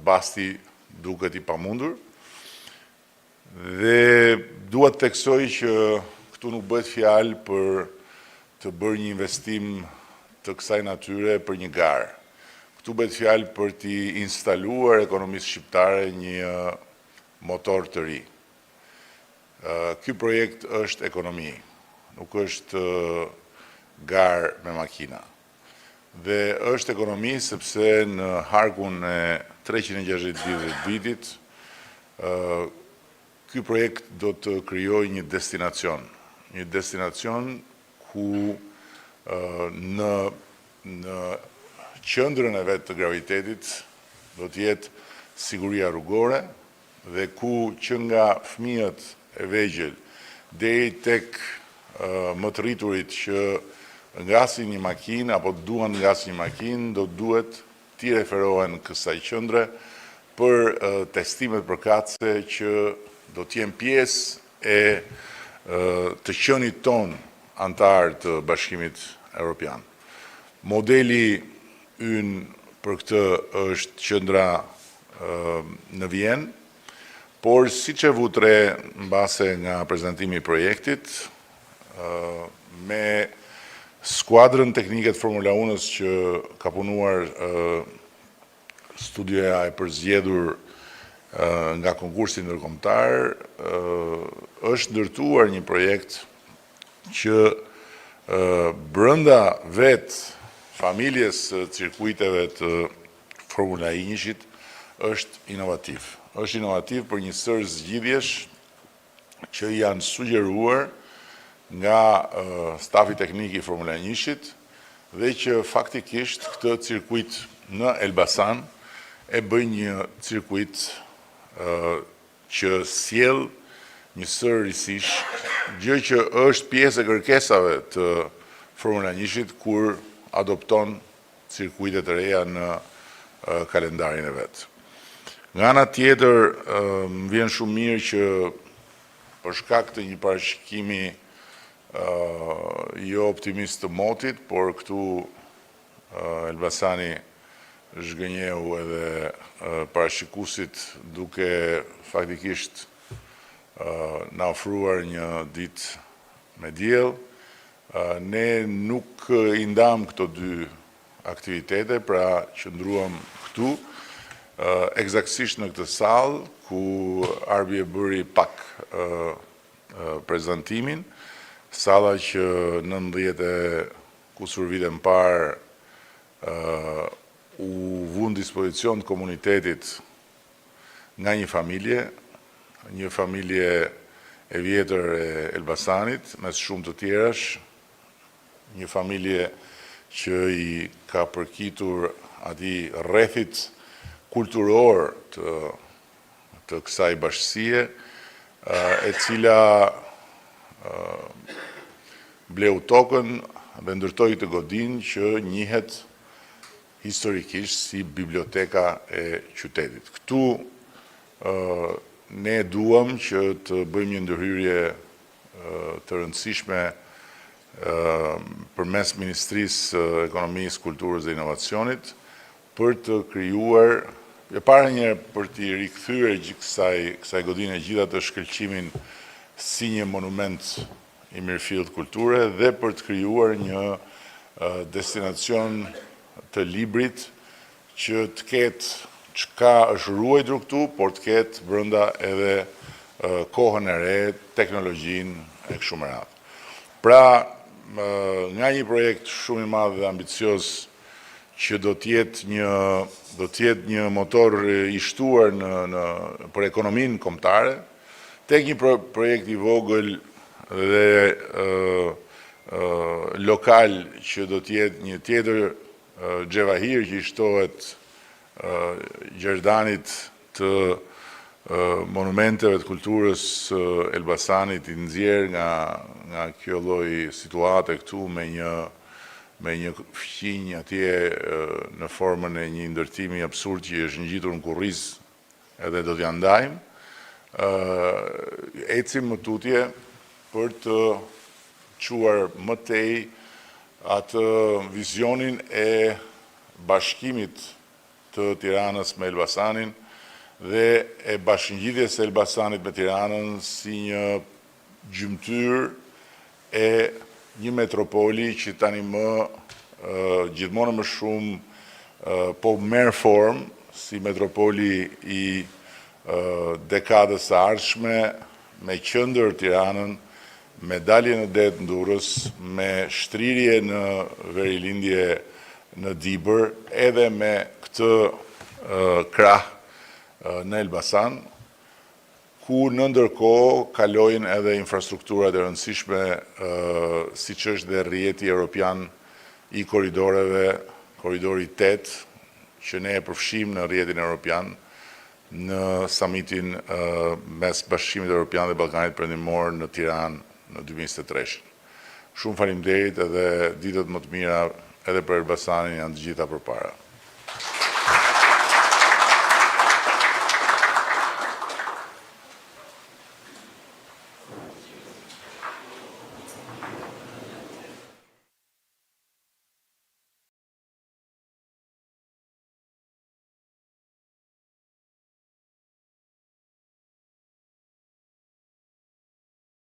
basti duket I pamundur. Dhe dua të theksoj që këtu nuk bëhet fjalë për të bërë një investim të kësaj natyre për një garë. Këtu bëhet fjalë për t'i instaluar ekonomisë shqiptare një motor të ri. Ky projekt është ekonomi, nuk është garë me makina. Dhe është ekonomi sepse në harkun e 360 vitit, ky projekt do të krijojë një destinacion ku në qendrën e vet të gravitetit do të jetë siguria rrugore dhe ku që nga fëmijët e vegjël deri tek më të rriturit që ngasin një makinë apo duan ngasin një makinë, do duhet t'i referohen kësaj qendre për testimet përkatëse që do t'jenë pjesë e të qenit ton antar të Bashkimit Evropian. Modeli ynë për këtë është qendra në Vjenë, por siç e vutre mbase nga prezantimi I projektit, me skuadrën teknike të Formula 1-s që ka punuar studioja e përzgjedhur nga konkursi ndërkombëtar, është ndërtuar një projekt që brenda vet familjes cirkuiteve të Formula 1-shit është inovativ. Është inovativ për një sër zgjidhjesh që janë sugjeruar nga stafi teknik I Formula 1-shit dhe që faktikisht këtë cirkuit në Elbasan e bën një cirkuit që sjell një sër risish, gjë që është pjesë e kërkesave të Formula 1-shit kur adopton cirkuite të reja në kalendarin e vet. Nga ana tjetër, më vjen shumë mirë që për shkak të një parashikimi jo optimist të motit, por këtu Elbasani zhgënjeu edhe parashikuesit duke faktikisht na ofruar një ditë me diell. Ne nuk I ndam këto dy aktivitete, pra qëndruam këtu, eksaktësisht në këtë sallë ku Arbi e bëri pak prezantimin, salla që 19 kusur vite më parë u vu në dispozicion të komunitetit nga një familje e vjetër e Elbasanit, mes shumë të tjerash, një familje që I ka përkitur atij rrethit kulturor të kësaj bashkësie, e cila bleu tokën dhe ndërtoi këtë godinë që njihet historikisht si biblioteka e qytetit. Këtu ne duam që të bëjmë një ndërhyrje të rëndësishme përmes Ministrisë Ekonomisë, Kulturës dhe Inovacionit për të krijuar e para një për t'i rikthyer kësaj godine gjitha të shkëlqimin si një monument I mirëfillt kulture dhe për të krijuar një destinacion të librit që të ketë çka është ruajtur këtu, por të ketë brenda edhe kohën e re, teknologjinë e kështu me radhë. Pra, nga një projekt shumë I madh dhe ambicioz që do të jetë një motor I shtuar për ekonominë kombëtare, tek një projekt I vogël dhe lokal që do të jetë një tjetër xhevahir që I shtohet Gjerdanit të monumenteve të kulturës Elbasanit I nxjerr nga kjo lloj situate këtu me një fqinj atje në formën e një ndërtimi absurd që është ngjitur në kurriz edhe do t'ja ndajmë. Ecim më tutje për të quar më tej atë vizionin e bashkimit të Tiranës me Elbasanin dhe e bashkëngjitjes së Elbasanit me Tiranën si një gjymtyr e një metropoli që tani më gjithmonë më shumë po merr formë si metropoli i dekadës së ardhshme, me qendër Tiranën, me dalje në det në Durrës, me shtrirje në verilindje në Dibër, edhe me këtë krah në Elbasan, ku në ndërkohë kalojnë edhe infrastrukturat e rëndësishme, siç është dhe rrjeti evropian i korridoreve, korridori 8, që ne e përfshim në rrjetin evropian në summitin mes Bashkimit Evropian dhe Ballkanit Perëndimor në Tiranë në 2023. Shumë faleminderit, edhe ditët më të mira edhe për Elbasanin janë të gjitha përpara.